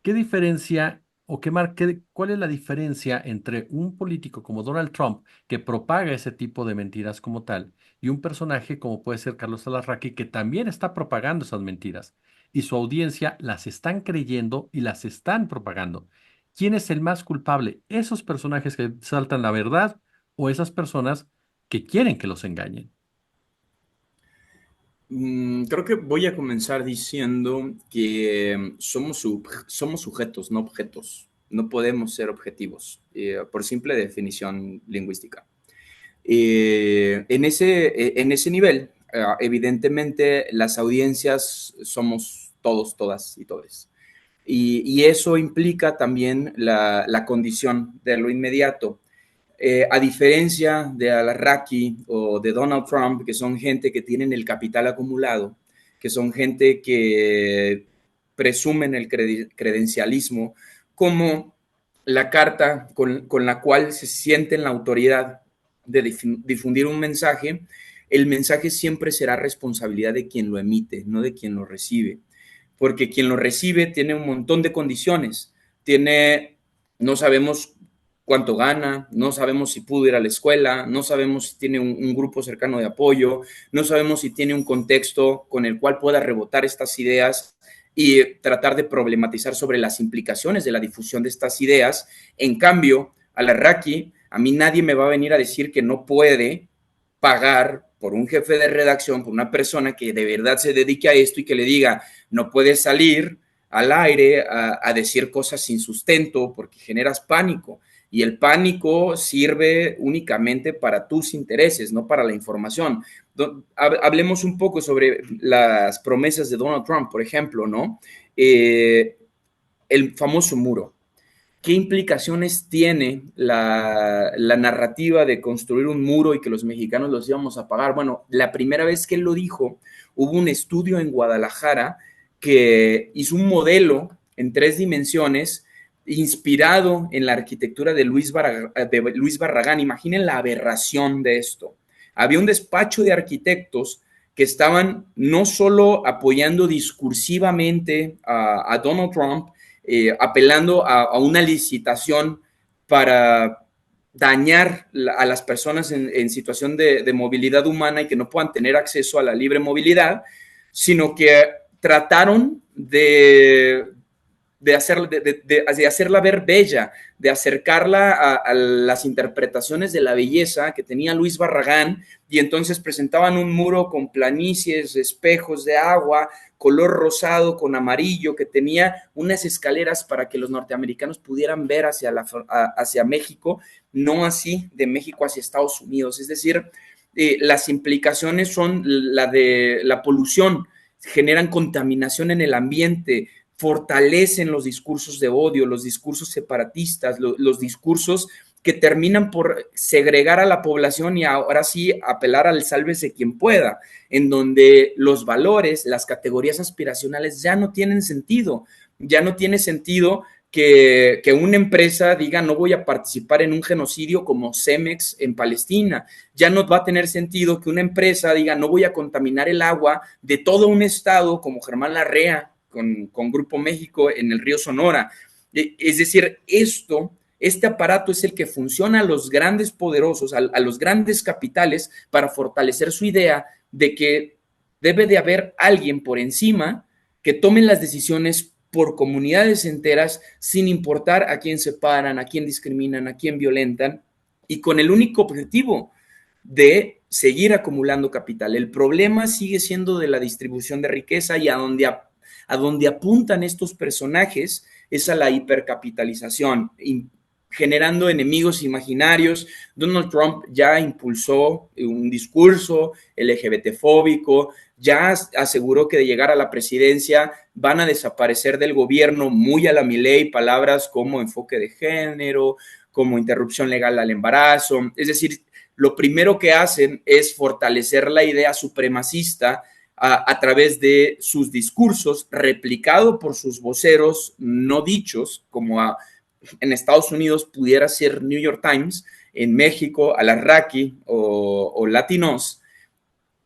¿qué diferencia o cuál es la diferencia entre un político como Donald Trump que propaga ese tipo de mentiras como tal y un personaje como puede ser Carlos Alarraqui que también está propagando esas mentiras y su audiencia las están creyendo y las están propagando? ¿Quién es el más culpable? ¿Esos personajes que saltan la verdad o esas personas que quieren que los engañen? Creo que voy a comenzar diciendo que somos sujetos, no objetos. No podemos ser objetivos, por simple definición lingüística. En ese nivel, evidentemente las audiencias somos todos, todas y todes. Y eso implica también la condición de lo inmediato. A diferencia de Al-Arraqui o de Donald Trump, que son gente que tienen el capital acumulado, que son gente que presumen el credencialismo como la carta con la cual se sienten la autoridad de difundir un mensaje, el mensaje siempre será responsabilidad de quien lo emite, no de quien lo recibe. Porque quien lo recibe tiene un montón de condiciones. No sabemos cuánto gana, no sabemos si pudo ir a la escuela, no sabemos si tiene un grupo cercano de apoyo, no sabemos si tiene un contexto con el cual pueda rebotar estas ideas y tratar de problematizar sobre las implicaciones de la difusión de estas ideas. En cambio, Al-Arraqui, a mí nadie me va a venir a decir que no puede pagar por un jefe de redacción, por una persona que de verdad se dedique a esto y que le diga, no puedes salir al aire a decir cosas sin sustento porque generas pánico. Y el pánico sirve únicamente para tus intereses, no para la información. Hablemos un poco sobre las promesas de Donald Trump, por ejemplo, ¿no? El famoso muro. ¿Qué implicaciones tiene la narrativa de construir un muro y que los mexicanos los íbamos a pagar? Bueno, la primera vez que él lo dijo, hubo un estudio en Guadalajara que hizo un modelo en 3 dimensiones inspirado en la arquitectura de Luis Barragán. Imaginen la aberración de esto. Había un despacho de arquitectos que estaban no solo apoyando discursivamente a Donald Trump, apelando a una licitación para dañar a las personas en situación de movilidad humana y que no puedan tener acceso a la libre movilidad, sino que trataron de hacerla ver bella, de acercarla a las interpretaciones de la belleza que tenía Luis Barragán, y entonces presentaban un muro con planicies, espejos de agua, color rosado con amarillo, que tenía unas escaleras para que los norteamericanos pudieran ver hacia México, no así de México hacia Estados Unidos. Es decir, las implicaciones son la de la polución, generan contaminación en el ambiente, fortalecen los discursos de odio, los discursos separatistas, los discursos que terminan por segregar a la población y ahora sí apelar al sálvese quien pueda, en donde los valores, las categorías aspiracionales ya no tienen sentido. Ya no tiene sentido que una empresa diga no voy a participar en un genocidio como Cemex en Palestina. Ya no va a tener sentido que una empresa diga no voy a contaminar el agua de todo un estado como Germán Larrea con Grupo México en el río Sonora. Es decir, este aparato es el que funciona a los grandes poderosos, a los grandes capitales para fortalecer su idea de que debe de haber alguien por encima que tome las decisiones por comunidades enteras sin importar a quién separan, a quién discriminan, a quién violentan y con el único objetivo de seguir acumulando capital. El problema sigue siendo de la distribución de riqueza y a donde apuntan estos personajes es a la hipercapitalización, generando enemigos imaginarios. Donald Trump ya impulsó un discurso LGBT-fóbico, ya aseguró que de llegar a la presidencia van a desaparecer del gobierno muy a la Milei palabras como enfoque de género, como interrupción legal al embarazo. Es decir, lo primero que hacen es fortalecer la idea supremacista a través de sus discursos, replicado por sus voceros no dichos, como en Estados Unidos pudiera ser New York Times, en México Al-Arraqui o Latinos,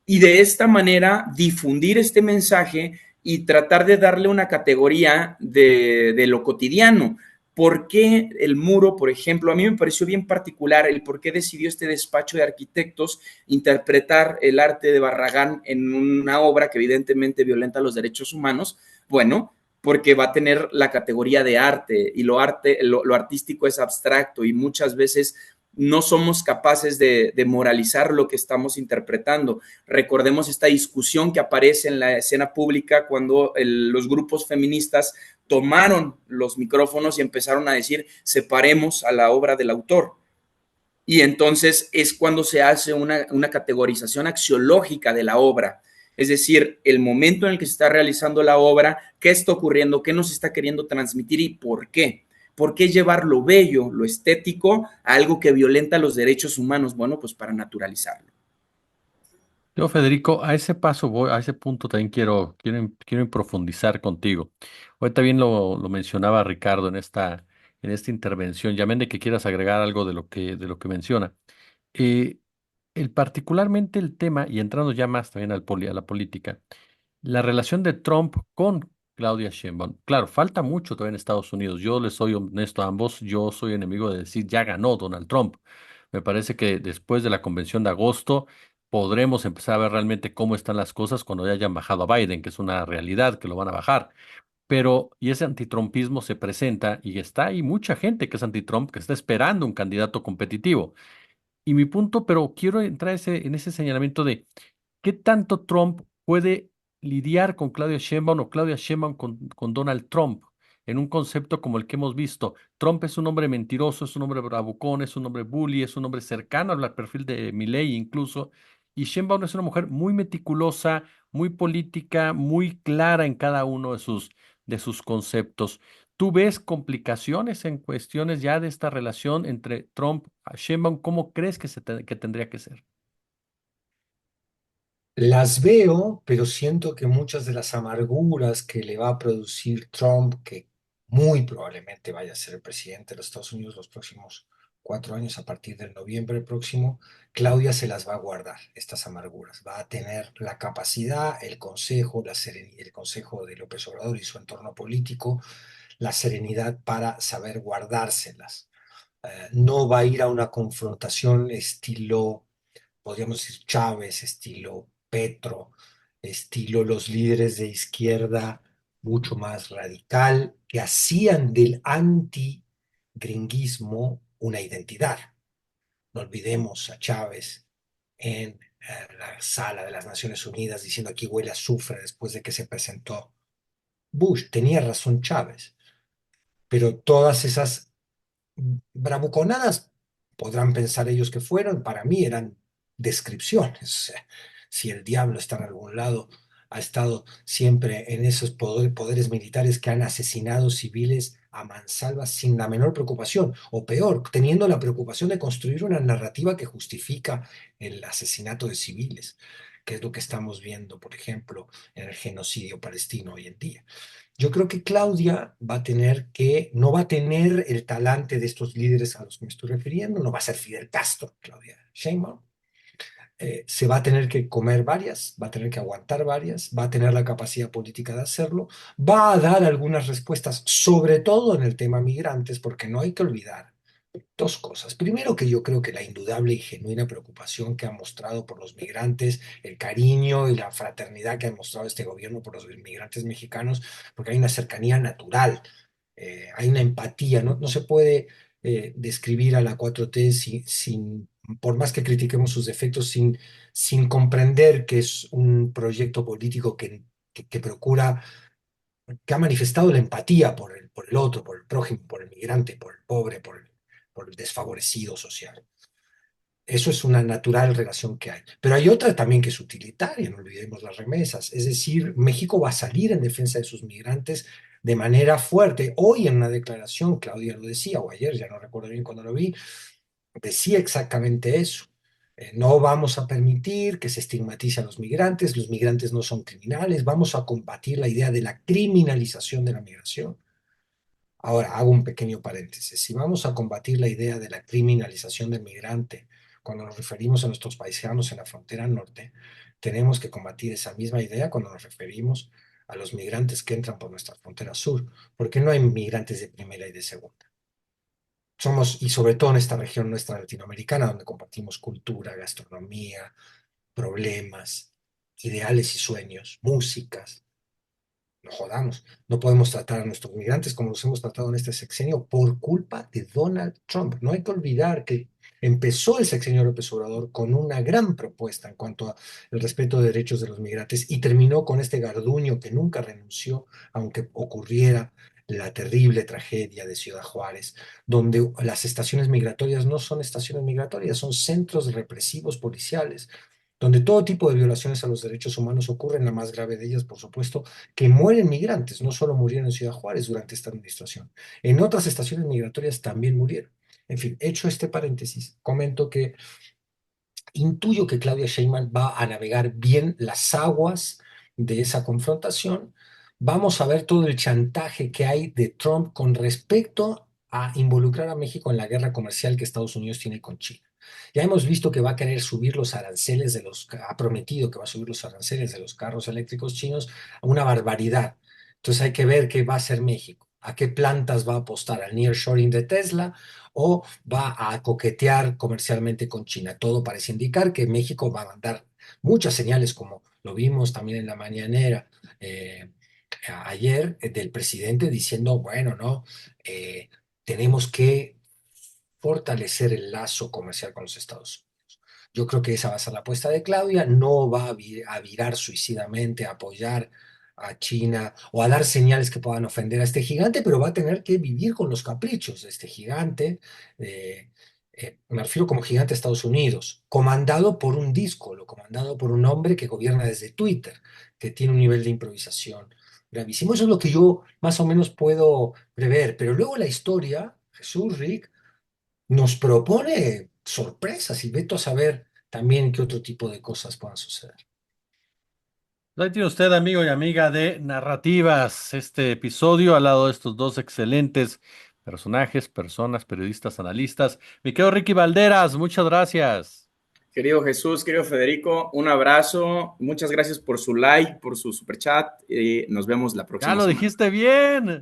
y de esta manera difundir este mensaje y tratar de darle una categoría de lo cotidiano. ¿Por qué el muro, por ejemplo? A mí me pareció bien particular el por qué decidió este despacho de arquitectos interpretar el arte de Barragán en una obra que evidentemente violenta los derechos humanos. Bueno, porque va a tener la categoría de arte y lo artístico es abstracto y muchas veces no somos capaces de moralizar lo que estamos interpretando. Recordemos esta discusión que aparece en la escena pública cuando los grupos feministas tomaron los micrófonos y empezaron a decir separemos a la obra del autor. Y entonces es cuando se hace una categorización axiológica de la obra. Es decir, el momento en el que se está realizando la obra, qué está ocurriendo, qué nos está queriendo transmitir y por qué. ¿Por qué llevar lo bello, lo estético, a algo que violenta los derechos humanos? Bueno, pues para naturalizarlo. Yo, Federico, a ese paso voy, a ese punto también quiero profundizar contigo. Ahorita bien lo mencionaba Ricardo en esta intervención. Ya de que quieras agregar algo de lo que menciona. Eh, particularmente el tema, y entrando ya más también a la política, la relación de Trump con Claudia Sheinbaum. Claro, falta mucho todavía en Estados Unidos. Yo les soy honesto a ambos. Yo soy enemigo de decir ya ganó Donald Trump. Me parece que después de la convención de agosto podremos empezar a ver realmente cómo están las cosas cuando ya hayan bajado a Biden, que es una realidad que lo van a bajar. Pero, y ese antitrumpismo se presenta y está ahí mucha gente que es antitrump, que está esperando un candidato competitivo. Y mi punto, pero quiero entrar en ese señalamiento de ¿qué tanto Trump puede lidiar con Claudia Sheinbaum o Claudia Sheinbaum con Donald Trump en un concepto como el que hemos visto? Trump es un hombre mentiroso, es un hombre bravucón, es un hombre bully, es un hombre cercano al perfil de Milley incluso, y Sheinbaum es una mujer muy meticulosa, muy política, muy clara en cada uno de sus conceptos. ¿Tú ves complicaciones en cuestiones ya de esta relación entre Trump y Sheinbaum? ¿Cómo crees que tendría que ser? Las veo, pero siento que muchas de las amarguras que le va a producir Trump, que muy probablemente vaya a ser el presidente de los Estados Unidos los próximos 4 años, a partir del noviembre próximo, Claudia se las va a guardar, estas amarguras. Va a tener la capacidad, el consejo, el consejo de López Obrador y su entorno político, la serenidad para saber guardárselas. No va a ir a una confrontación estilo, podríamos decir, Chávez, estilo Petro, estilo los líderes de izquierda mucho más radical, que hacían del antigringuismo una identidad. No olvidemos a Chávez en la sala de las Naciones Unidas diciendo aquí huele a azufre después de que se presentó Bush. Tenía razón Chávez, pero todas esas bravuconadas podrán pensar ellos que fueron, para mí eran descripciones. O sea, si el diablo está en algún lado, ha estado siempre en esos poderes militares que han asesinado civiles a mansalva sin la menor preocupación, o peor, teniendo la preocupación de construir una narrativa que justifica el asesinato de civiles, que es lo que estamos viendo, por ejemplo, en el genocidio palestino hoy en día. Yo creo que Claudia va a tener que, no va a tener el talante de estos líderes a los que me estoy refiriendo, no va a ser Fidel Castro, Claudia Sheinbaum. Se va a tener que comer varias, va a tener que aguantar varias, va a tener la capacidad política de hacerlo, va a dar algunas respuestas, sobre todo en el tema migrantes, porque no hay que olvidar dos cosas. Primero, que yo creo que la indudable y genuina preocupación que ha mostrado por los migrantes, el cariño y la fraternidad que ha mostrado este gobierno por los migrantes mexicanos, porque hay una cercanía natural, hay una empatía, ¿no? No se puede describir a la 4T por más que critiquemos sus defectos, sin comprender que es un proyecto político que procura, que ha manifestado la empatía por el otro, por el prójimo, por el migrante, por el pobre, por el desfavorecido social. Eso es una natural relación que hay. Pero hay otra también que es utilitaria, no olvidemos las remesas. Es decir, México va a salir en defensa de sus migrantes de manera fuerte. Hoy en una declaración, Claudia lo decía, o ayer, ya no recuerdo bien cuando lo vi, decía exactamente eso. No vamos a permitir que se estigmatice a los migrantes no son criminales, vamos a combatir la idea de la criminalización de la migración. Ahora, hago un pequeño paréntesis. Si vamos a combatir la idea de la criminalización del migrante, cuando nos referimos a nuestros paisanos en la frontera norte, tenemos que combatir esa misma idea cuando nos referimos a los migrantes que entran por nuestra frontera sur, porque no hay migrantes de primera y de segunda. Somos, y sobre todo en esta región nuestra latinoamericana, donde compartimos cultura, gastronomía, problemas, ideales y sueños, músicas, no jodamos, no podemos tratar a nuestros migrantes como los hemos tratado en este sexenio por culpa de Donald Trump. No hay que olvidar que empezó el sexenio López Obrador con una gran propuesta en cuanto al respeto de derechos de los migrantes y terminó con este garduño que nunca renunció, aunque ocurriera la terrible tragedia de Ciudad Juárez, donde las estaciones migratorias no son estaciones migratorias, son centros represivos policiales, donde todo tipo de violaciones a los derechos humanos ocurren, la más grave de ellas, por supuesto, que mueren migrantes, no solo murieron en Ciudad Juárez durante esta administración, en otras estaciones migratorias también murieron. En fin, hecho este paréntesis, comento que intuyo que Claudia Sheinbaum va a navegar bien las aguas de esa confrontación. Vamos a ver todo el chantaje que hay de Trump con respecto a involucrar a México en la guerra comercial que Estados Unidos tiene con China. Ya hemos visto que va a querer subir los aranceles ha prometido que va a subir los aranceles de los carros eléctricos chinos a una barbaridad. Entonces hay que ver qué va a hacer México, a qué plantas va a apostar, al nearshoring de Tesla o va a coquetear comercialmente con China. Todo parece indicar que México va a mandar muchas señales, como lo vimos también en la mañanera ayer del presidente diciendo, bueno, no, tenemos que fortalecer el lazo comercial con los Estados Unidos. Yo creo que esa va a ser la apuesta de Claudia, no va a virar suicidamente, a apoyar a China o a dar señales que puedan ofender a este gigante, pero va a tener que vivir con los caprichos de este gigante, me refiero como gigante de Estados Unidos, comandado por un díscolo, comandado por un hombre que gobierna desde Twitter, que tiene un nivel de improvisación gravísimo. Eso es lo que yo más o menos puedo prever, pero luego la historia, Jesús, Rick, nos propone sorpresas y veto a saber también qué otro tipo de cosas puedan suceder. Ahí tiene usted, amigo y amiga de Narrativas, este episodio al lado de estos dos excelentes personajes, personas, periodistas, analistas. Mi querido Ricky Valderas, muchas gracias. Querido Jesús, querido Federico, un abrazo. Muchas gracias por su like, por su super chat. Nos vemos la Ya próxima lo semana. dijiste bien.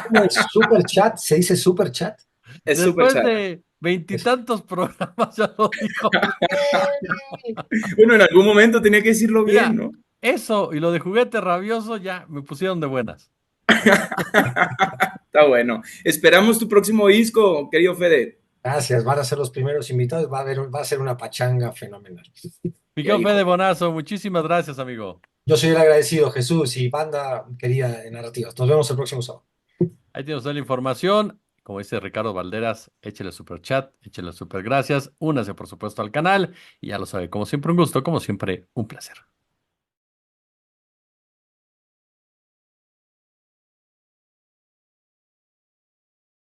¿Cómo es super chat? ¿Se dice super chat? Es super Después chat. de veintitantos programas ya lo dijo bien. Bueno, en algún momento tenía que decirlo bien, Mira, ¿no? eso y lo de juguete rabioso ya me pusieron de buenas. Está bueno. Esperamos tu próximo disco, querido Fede. Gracias, van a ser los primeros invitados, va a ser una pachanga fenomenal. Mi Ya querido Fede dijo. Bonazo, muchísimas gracias, amigo. Yo soy el agradecido, Jesús y banda querida de Narrativas. Nos vemos el próximo sábado. Ahí tiene usted la información. Como dice Ricardo Valderas, échele super chat, échele super gracias. Únase, por supuesto, al canal. Y ya lo sabe, como siempre, un gusto, como siempre, un placer.